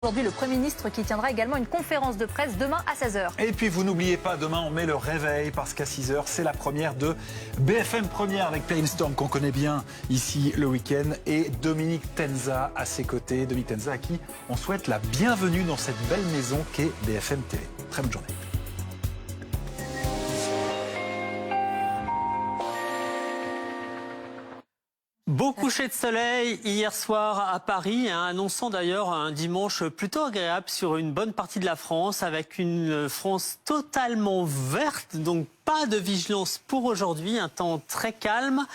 Aujourd'hui, le Premier ministre qui tiendra également une conférence de presse demain à 16h. Et puis vous n'oubliez pas, demain on met le réveil parce qu'à 6h c'est la première de BFM Première avec Payne Storm qu'on connaît bien ici le week-end et Dominique Tenza à ses côtés. Dominique Tenza à qui on souhaite la bienvenue dans cette belle maison qu'est BFM TV. Très bonne journée. Beau coucher de soleil hier soir à Paris, annonçant d'ailleurs un dimanche plutôt agréable sur une bonne partie de la France, avec une France totalement verte, donc pas de vigilance pour aujourd'hui, un temps très calme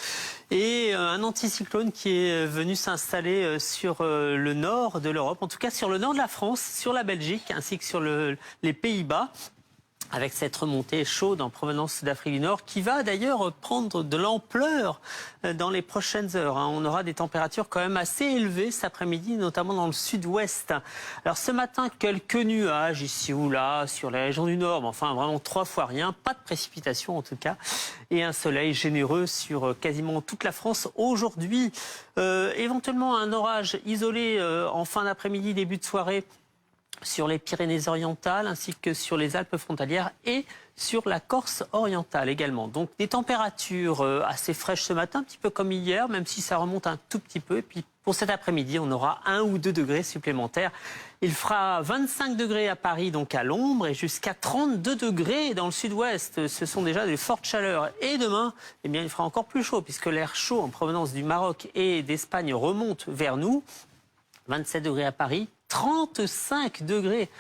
et un anticyclone qui est venu s'installer sur le nord de l'Europe, en tout cas sur le nord de la France, sur la Belgique ainsi que sur les Pays-Bas, avec cette remontée chaude en provenance d'Afrique du Nord qui va d'ailleurs prendre de l'ampleur dans les prochaines heures. On aura des températures quand même assez élevées cet après-midi, notamment dans le sud-ouest. Alors ce matin, quelques nuages ici ou là sur les régions du Nord, mais enfin vraiment 3 fois rien, pas de précipitations en tout cas, et un soleil généreux sur quasiment toute la France aujourd'hui. Éventuellement un orage isolé en fin d'après-midi, début de soirée, sur les Pyrénées-Orientales ainsi que sur les Alpes frontalières et sur la Corse orientale également. Donc des températures assez fraîches ce matin, un petit peu comme hier, même si ça remonte un tout petit peu. Et puis pour cet après-midi, on aura 1 ou 2 degrés supplémentaires. Il fera 25 degrés à Paris, donc à l'ombre, et jusqu'à 32 degrés dans le sud-ouest. Ce sont déjà des fortes chaleurs. Et demain, eh bien, il fera encore plus chaud, puisque l'air chaud en provenance du Maroc et d'Espagne remonte vers nous. 27 degrés à Paris, 35 degrés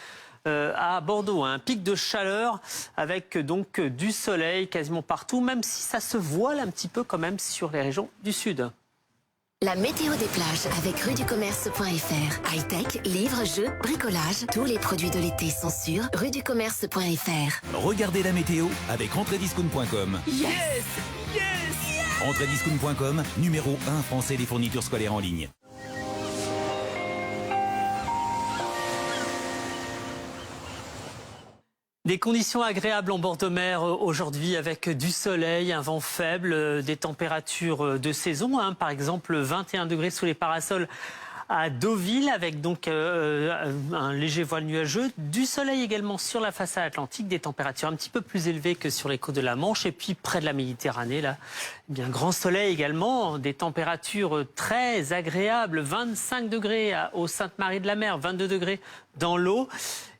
à Bordeaux, un pic de chaleur avec donc du soleil quasiment partout, même si ça se voile un petit peu quand même sur les régions du sud. La météo des plages avec ruducommerce.fr. High-tech, livres, jeux, bricolage, tous les produits de l'été sont sur ruducommerce.fr. Regardez la météo avec entrediscount.com. Yes! Entrediscount.com, numéro 1 français des fournitures scolaires en ligne. Des conditions agréables en bord de mer aujourd'hui avec du soleil, un vent faible, des températures de saison, par exemple 21 degrés sous les parasols à Deauville avec donc un léger voile nuageux, du soleil également sur la façade atlantique, des températures un petit peu plus élevées que sur les côtes de la Manche et puis près de la Méditerranée là, bien grand soleil également, des températures très agréables, 25 degrés au Sainte-Marie-de-la-Mer, 22 degrés dans l'eau.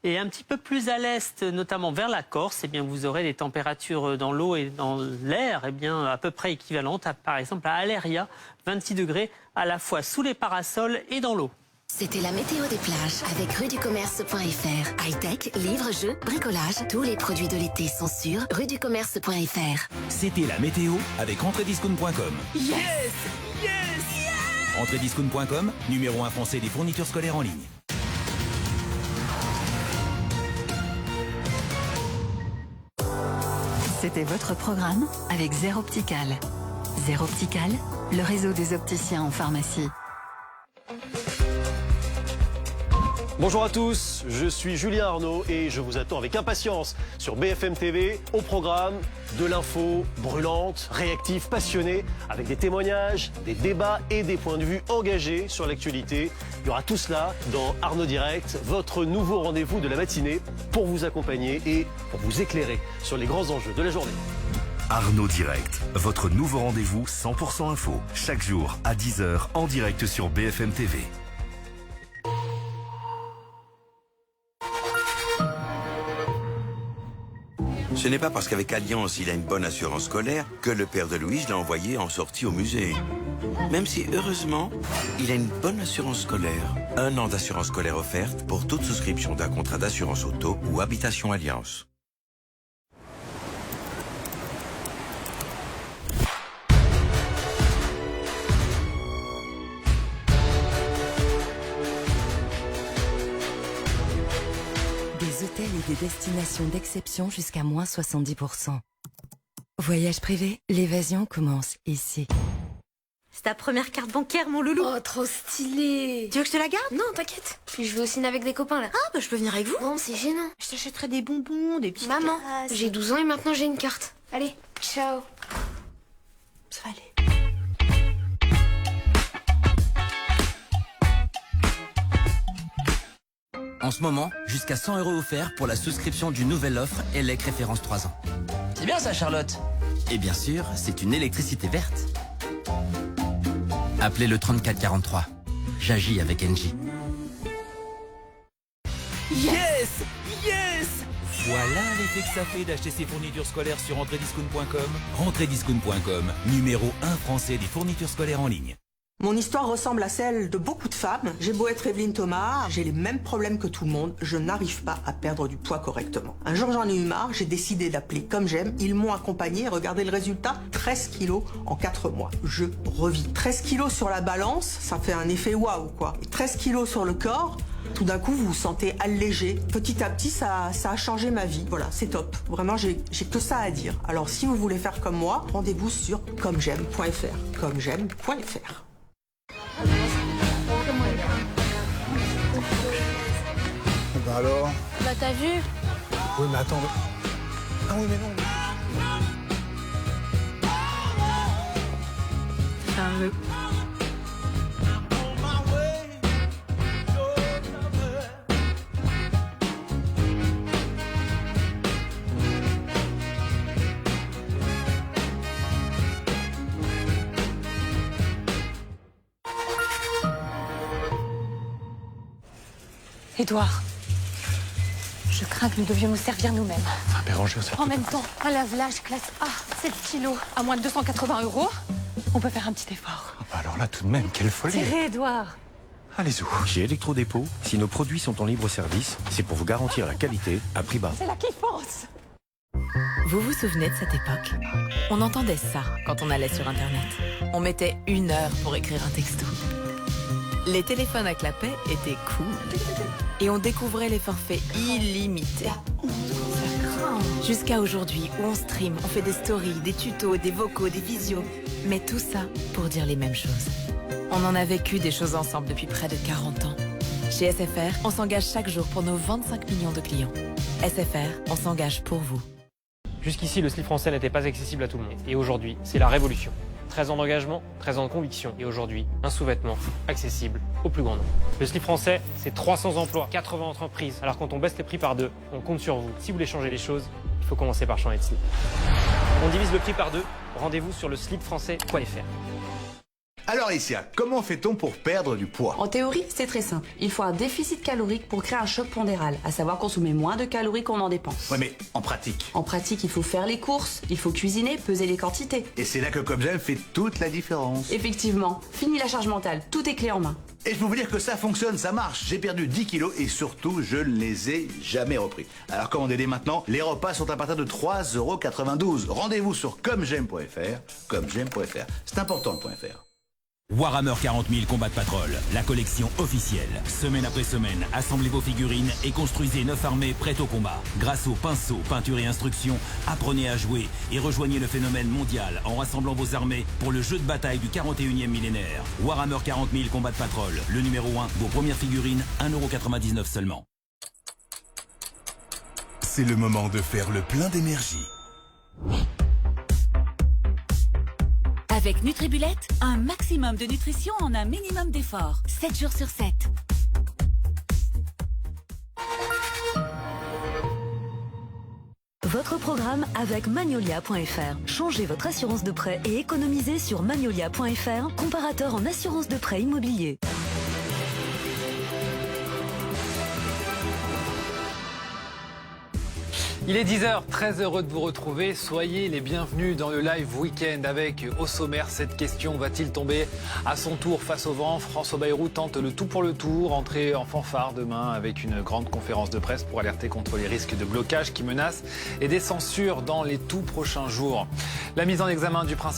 Et un petit peu plus à l'est, notamment vers la Corse, eh bien, vous aurez des températures dans l'eau et dans l'air eh bien, à peu près équivalentes, par exemple à Aléria, 26 degrés à la fois sous les parasols et dans l'eau. C'était la météo des plages avec ruducommerce.fr. High-tech, livres, jeux, bricolage, tous les produits de l'été sont sur ruducommerce.fr. C'était la météo avec entrediscount.com. Yes! Entrediscount.com, numéro 1 français des fournitures scolaires en ligne. C'était votre programme avec Zère Optical. Zère Optical, le réseau des opticiens en pharmacie. Bonjour à tous, je suis Julien Arnaud et je vous attends avec impatience sur BFM TV au programme de l'info brûlante, réactive, passionnée, avec des témoignages, des débats et des points de vue engagés sur l'actualité. Il y aura tout cela dans Arnaud Direct, votre nouveau rendez-vous de la matinée pour vous accompagner et pour vous éclairer sur les grands enjeux de la journée. Arnaud Direct, votre nouveau rendez-vous 100% info, chaque jour à 10h en direct sur BFM TV. Ce n'est pas parce qu'avec Allianz, il a une bonne assurance scolaire que le père de Louise l'a envoyé en sortie au musée. Même si, heureusement, il a une bonne assurance scolaire. 1 an d'assurance scolaire offerte pour toute souscription d'un contrat d'assurance auto ou habitation Allianz. Des hôtels et des destinations d'exception jusqu'à moins 70%. Voyage privé, l'évasion commence ici. C'est ta première carte bancaire, mon loulou. Oh, trop stylé. Tu veux que je te la garde? Non, t'inquiète. Puis je vais au ciné avec des copains, là. Ah, bah je peux venir avec vous. Bon, c'est gênant. Je t'achèterai des bonbons, des petites Maman, glaces. j'ai 12 ans et maintenant j'ai une carte. Allez, ciao. Ça va aller. En ce moment, jusqu'à 100 € offerts pour la souscription d'une nouvelle offre ELEC référence 3 ans. C'est bien ça, Charlotte. Et bien sûr, c'est une électricité verte. Appelez le 3443. J'agis avec Engie. Yes! Yes! Voilà l'effet que ça fait d'acheter ses fournitures scolaires sur rentrediscount.com. Rentrediscount.com, numéro 1 français des fournitures scolaires en ligne. Mon histoire ressemble à celle de beaucoup de femmes. J'ai beau être Evelyne Thomas, j'ai les mêmes problèmes que tout le monde. Je n'arrive pas à perdre du poids correctement. Un jour, j'en ai eu marre, j'ai décidé d'appeler Comme J'aime. Ils m'ont accompagné. Regardez le résultat, 13 kilos en 4 mois. Je revis. 13 kilos sur la balance, ça fait un effet waouh, quoi. Et 13 kilos sur le corps, tout d'un coup, vous vous sentez allégé. Petit à petit, ça a changé ma vie. Voilà, c'est top. Vraiment, j'ai que ça à dire. Alors, si vous voulez faire comme moi, rendez-vous sur commej'aime.fr. commej'aime.fr. Bah alors? Bah t'as vu? Oui mais attends. Ah oui mais non. C'est un jeu. Édouard, je crains que nous devions nous servir nous-mêmes. Enfin, Bérangère, ça En même temps, un lave-linge classe A, 7 kilos, à moins de 280 €, on peut faire un petit effort. Bah alors là, tout de même, quelle folie. Serré, Édouard. Allez-y. Chez Electrodépôt, si nos produits sont en libre service, c'est pour vous garantir la qualité à prix bas. C'est la kiffance. Vous vous souvenez de cette époque? On entendait ça quand on allait sur Internet. On mettait 1 heure pour écrire un texto. Les téléphones à clapet étaient cool. Et on découvrait les forfaits illimités. Jusqu'à aujourd'hui, où on stream, on fait des stories, des tutos, des vocaux, des visios. Mais tout ça pour dire les mêmes choses. On en a vécu des choses ensemble depuis près de 40 ans. Chez SFR, on s'engage chaque jour pour nos 25 millions de clients. SFR, on s'engage pour vous. Jusqu'ici, le slip français n'était pas accessible à tout le monde. Et aujourd'hui, c'est la révolution. 13 ans d'engagement, 13 ans de conviction. Et aujourd'hui, un sous-vêtement accessible au plus grand nombre. Le slip français, c'est 300 emplois, 80 entreprises. Alors quand on baisse les prix par 2, on compte sur vous. Si vous voulez changer les choses, il faut commencer par changer de slip. On divise le prix par 2. Rendez-vous sur le slipfrançais.fr. Alors Alicia, comment fait-on pour perdre du poids? En théorie, c'est très simple. Il faut un déficit calorique pour créer un choc pondéral, à savoir consommer moins de calories qu'on en dépense. Ouais, mais en pratique? En pratique, il faut faire les courses, il faut cuisiner, peser les quantités. Et c'est là que Comme J'aime fait toute la différence. Effectivement, fini la charge mentale, tout est clé en main. Et je peux vous dire que ça fonctionne, ça marche. J'ai perdu 10 kilos et surtout, je ne les ai jamais repris. Alors commandez dès maintenant, les repas sont à partir de 3,92 €. Rendez-vous sur commej'aime.fr, commej'aime.fr. C'est important le .fr. Warhammer 40 000 Combat Patrol, la collection officielle. Semaine après semaine, assemblez vos figurines et construisez 9 armées prêtes au combat. Grâce aux pinceaux, peinture et instructions, apprenez à jouer et rejoignez le phénomène mondial en rassemblant vos armées pour le jeu de bataille du 41e millénaire. Warhammer 40 000 Combat Patrol, le numéro 1, vos premières figurines, 1,99 € seulement. C'est le moment de faire le plein d'énergie. Avec Nutribulette, un maximum de nutrition en un minimum d'effort. 7 jours sur 7. Votre programme avec Magnolia.fr. Changez votre assurance de prêt et économisez sur Magnolia.fr, comparateur en assurance de prêt immobilier. Il est 10h, très heureux de vous retrouver. Soyez les bienvenus dans le live week-end avec au sommaire cette question. Va-t-il tomber à son tour face au vent? François Bayrou tente le tout pour le tout. Entrée en fanfare demain avec une grande conférence de presse pour alerter contre les risques de blocage qui menacent et des censures dans les tout prochains jours. La mise en examen du principal